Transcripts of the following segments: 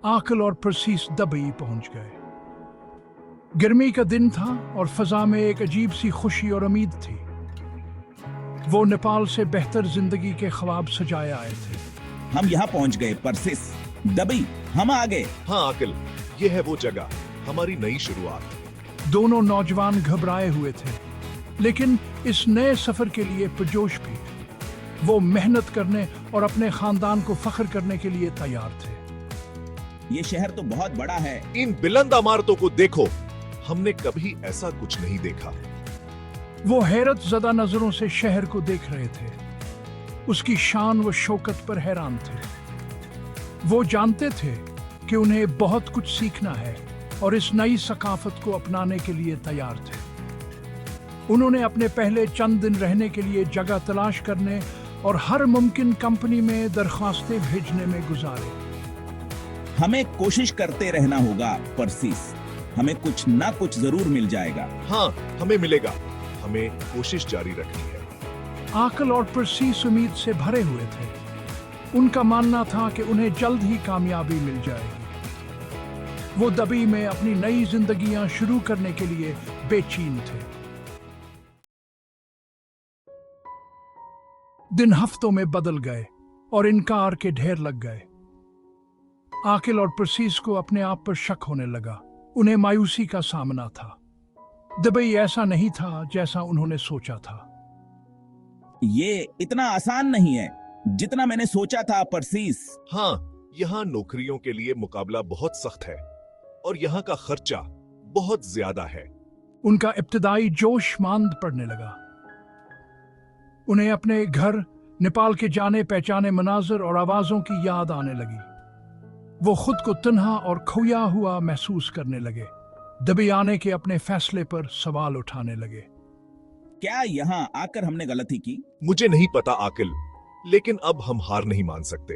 आकल और परसीस दुबई पहुंच गए। गर्मी का दिन था और फजा में एक अजीब सी खुशी और उम्मीद थी। वो नेपाल से बेहतर जिंदगी के ख्वाब सजाए आए थे। हम यहाँ पहुँच गए परसिस, दुबई, हम आ गए। हाँ आकिल, ये है वो जगह, हमारी नई शुरुआत। दोनों नौजवान घबराए हुए थे, लेकिन इस नए सफर के लिए पुरजोश भी। वो मेहनत करने और अपने खानदान को फख्र करने के लिए तैयार थे। ये शहर तो बहुत बड़ा है। इन बुलंद इमारतों को देखो, हमने कभी ऐसा कुछ नहीं देखा। वो हैरत ज़दा नजरों से शहर को देख रहे थे, उसकी शान व शौकत पर हैरान थे। वो जानते थे कि उन्हें बहुत कुछ सीखना है और इस नई सकाफत को अपनाने के लिए तैयार थे। उन्होंने अपने पहले चंद दिन रहने के लिए जगह तलाश करने और हर मुमकिन कंपनी में दरख्वास्तें भेजने में गुजारे। हमें कोशिश करते रहना होगा परसिस, हमें कुछ ना कुछ जरूर मिल जाएगा। हाँ, हमें मिलेगा, हमें कोशिश जारी रखनी है। आकल और परसीस उम्मीद से भरे हुए थे। उनका मानना था कि उन्हें जल्द ही कामयाबी मिल जाएगी। वो दुबई में अपनी नई जिंदगियां शुरू करने के लिए बेचैन थे। दिन हफ्तों में बदल गए और इनकार के ढेर लग गए। आकिल और परसीस को अपने आप पर शक होने लगा। उन्हें मायूसी का सामना था। दुबई ऐसा नहीं था जैसा उन्होंने सोचा था। ये इतना आसान नहीं है जितना मैंने सोचा था परसिस। हाँ, यहाँ नौकरियों के लिए मुकाबला बहुत सख्त है और यहाँ का खर्चा बहुत ज्यादा है। उनका इब्तिदाई जोश मांद पड़ने लगा। उन्हें अपने घर, नेपाल के जाने पहचाने मनाजर और आवाजों की याद आने लगी। वो खुद को तन्हा और खोया हुआ महसूस करने लगे। दुबई आने के अपने फैसले पर सवाल उठाने लगे। क्या यहाँ आकर हमने गलती की? मुझे नहीं पता आकिल, लेकिन अब हम हार नहीं मान सकते।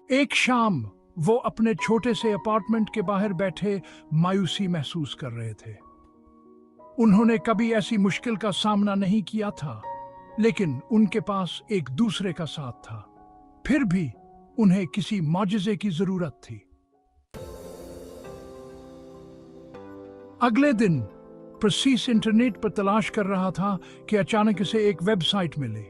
एक शाम वो अपने छोटे से अपार्टमेंट के बाहर बैठे मायूसी महसूस कर रहे थे। उन्होंने कभी ऐसी मुश्किल का सामना नहीं किया था, लेकिन उनके पास एक दूसरे का साथ था। फिर भी उन्हें किसी मौजज़े की जरूरत थी। अगले दिन परसीस इंटरनेट पर तलाश कर रहा था कि अचानक उसे एक वेबसाइट मिली।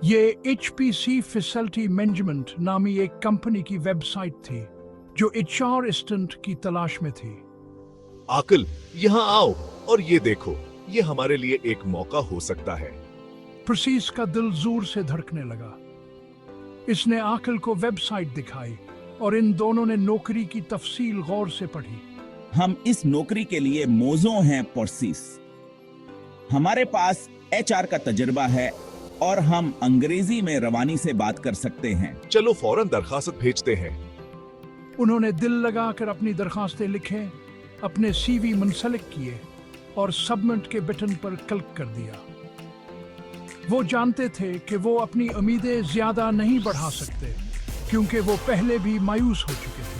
ये HPC फैसिलिटी मैनेजमेंट नामी एक कंपनी की वेबसाइट थी जो HR असिस्टेंट की तलाश में थी। आकिल, यहाँ आओ और ये देखो, ये हमारे लिए एक मौका हो सकता है। परसीस का दिल जोर से धड़कने लगा। इसने आकिल को वेबसाइट दिखाई और इन दोनों ने नौकरी की तफसील गौर से पढ़ी। हम इस नौकरी के लिए मौजूद हैं परसिस। हमारे पास HR का तजुर्बा है और हम अंग्रेजी में रवानी से बात कर सकते हैं। चलो फौरन दरखास्त भेजते हैं। उन्होंने दिल लगाकर अपनी दरखास्तें लिखे, अपने CV मुंसलिक किए और सबमिट के बटन पर क्लिक कर दिया। वो जानते थे कि वो अपनी उम्मीदें ज्यादा नहीं बढ़ा सकते, क्योंकि वो पहले भी मायूस हो चुके थे।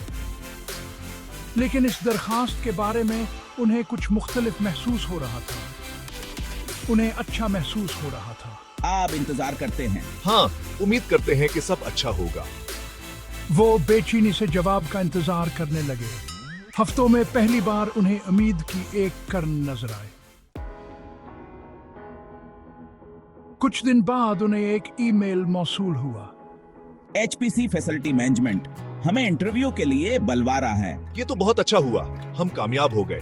लेकिन इस दरखास्त के बारे में उन्हें कुछ मुख्तलिफ महसूस हो रहा था। उन्हें अच्छा महसूस हो रहा था। आप इंतजार करते हैं। हाँ, उम्मीद करते हैं कि सब अच्छा होगा। वो बेचैनी से जवाब का इंतजार करने लगे। हफ्तों में पहली बार उन्हें उम्मीद की एक किरण नजर आई। कुछ दिन बाद उन्हें एक ईमेल मौसूल हुआ। HPC फैसिलिटी मैनेजमेंट हमें इंटरव्यू के लिए बुलवा रहा है। ये तो बहुत अच्छा हुआ, हम कामयाब हो गए।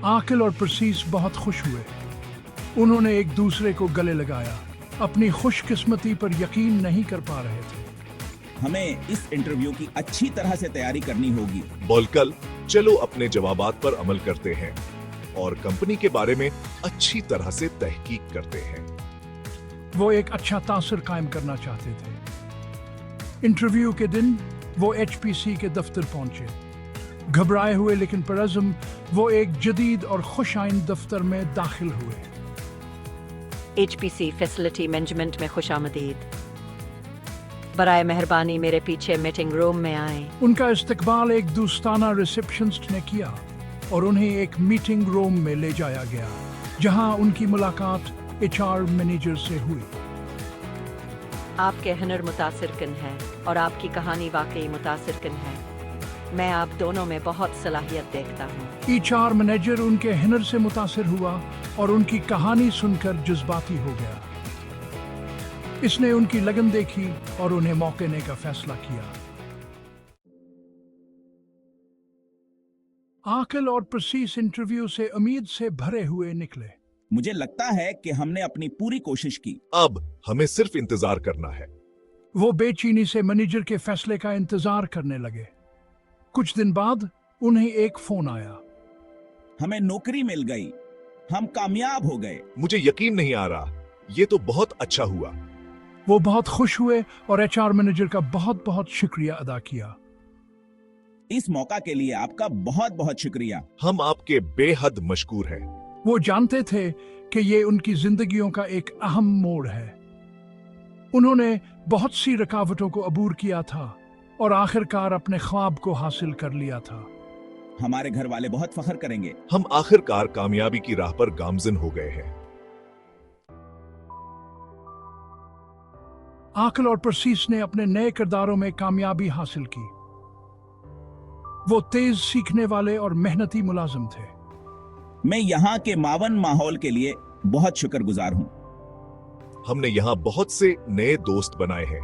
आकिल और परसीस बहुत खुश हुए। उन्होंने एक दूसरे को गले लगाया। अपनी खुशकिस्मती पर यकीन नहीं कर पा रहे थे। हमें इस इंटरव्यू की अच्छी तरह से तैयारी करनी होगी। बोलकल, चलो अपने जवाबात पर अमल करते हैं और कंपनी के बारे में अच्छी तरह से तहकीक करते हैं। वो एक अच्छा तासर कायम करना चाहते थे। इंटरव्यू के दिन वो HPC के दफ्तर पहुंचे। घबराए हुए लेकिन परअज़्म वो एक जदीद और खुशाइंद दफ्तर में दाखिल हुए। HPC फैसिलिटी मैनेजमेंट में खुशामदीद। बराए मेहरबानी मेरे पीछे मीटिंग रूम में आए। उनका इस्तकबाल एक दोस्ताना रिसेप्शनिस्ट ने किया और उन्हें एक मीटिंग रूम में ले जाया गया, जहां उनकी मुलाकात HR मैनेजर से हुई। आपके हुनर मुतासिरकुन है और आपकी कहानी वाकई मुतासिरकुन है। मैं आप दोनों में बहुत सलाहियत देखता हूँ। एचआर मैनेजर उनके हुनर से मुतासिर हुआ और उनकी कहानी सुनकर जज्बाती हो गया। इसने उनकी लगन देखी और उन्हें मौके देने का फैसला किया। आकिल और प्रसीस इंटरव्यू से उम्मीद से भरे हुए निकले। मुझे लगता है कि हमने अपनी पूरी कोशिश की। अब हमें सिर्फ इंतजार करना है। वो बेचैनी से मैनेजर के फैसले का इंतजार करने लगे। कुछ दिन बाद उन्हें एक फोन आया। हमें नौकरी मिल गई, हम कामयाब हो गए। मुझे यकीन नहीं आ रहा, ये तो बहुत अच्छा हुआ। वो बहुत खुश हुए और एचआर मैनेजर का बहुत बहुत शुक्रिया अदा किया। इस मौका के लिए आपका बहुत बहुत शुक्रिया। हम आपके बेहद मशकूर हैं। वो जानते थे कि ये उनकी जिंदगियों का एक अहम मोड़ है। उन्होंने बहुत सी रुकावटों को अबूर किया था और आखिरकार अपने ख्वाब को हासिल कर लिया था। हमारे घर वाले बहुत फख्र करेंगे। हम आखिरकार कामयाबी की राह पर गामजिन हो गए हैं। आकिल और प्रसीस ने अपने नए किरदारों में कामयाबी हासिल की। वो तेज सीखने वाले और मेहनती मुलाजिम थे। मैं यहाँ के मावन माहौल के लिए बहुत शुक्रगुजार हूँ। हमने यहाँ बहुत से नए दोस्त बनाए हैं।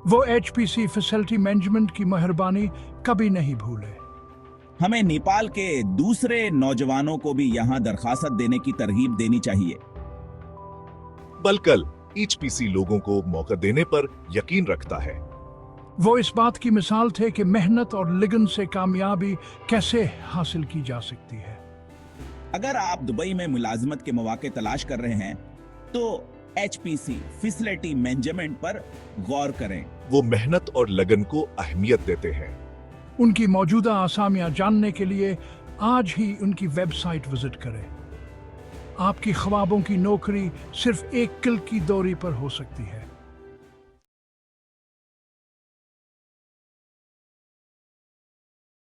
वो एचपीसी फैसिलिटी मैनेजमेंट की मेहरबानी कभी नहीं भूले। हमें नेपाल के दूसरे नौजवानों को भी यहाँ दरखास्त देने की तरगीब देनी चाहिए। बलकल एचपीसी लोगों को मौका देने पर यकीन रखता है। वो इस बात की मिसाल थे कि मेहनत और लगन से कामयाबी कैसे हासिल की जा सकती है। अगर आप दुबई में मुलाजमत के मौके तलाश कर रहे हैं तो एचपीसी फैसिलिटी मैनेजमेंट पर गौर करें। वो मेहनत और लगन को अहमियत देते हैं। उनकी मौजूदा आसामियां जानने के लिए आज ही उनकी वेबसाइट विजिट करें। आपकी ख्वाबों की नौकरी सिर्फ एक क्लिक की दूरी पर हो सकती है।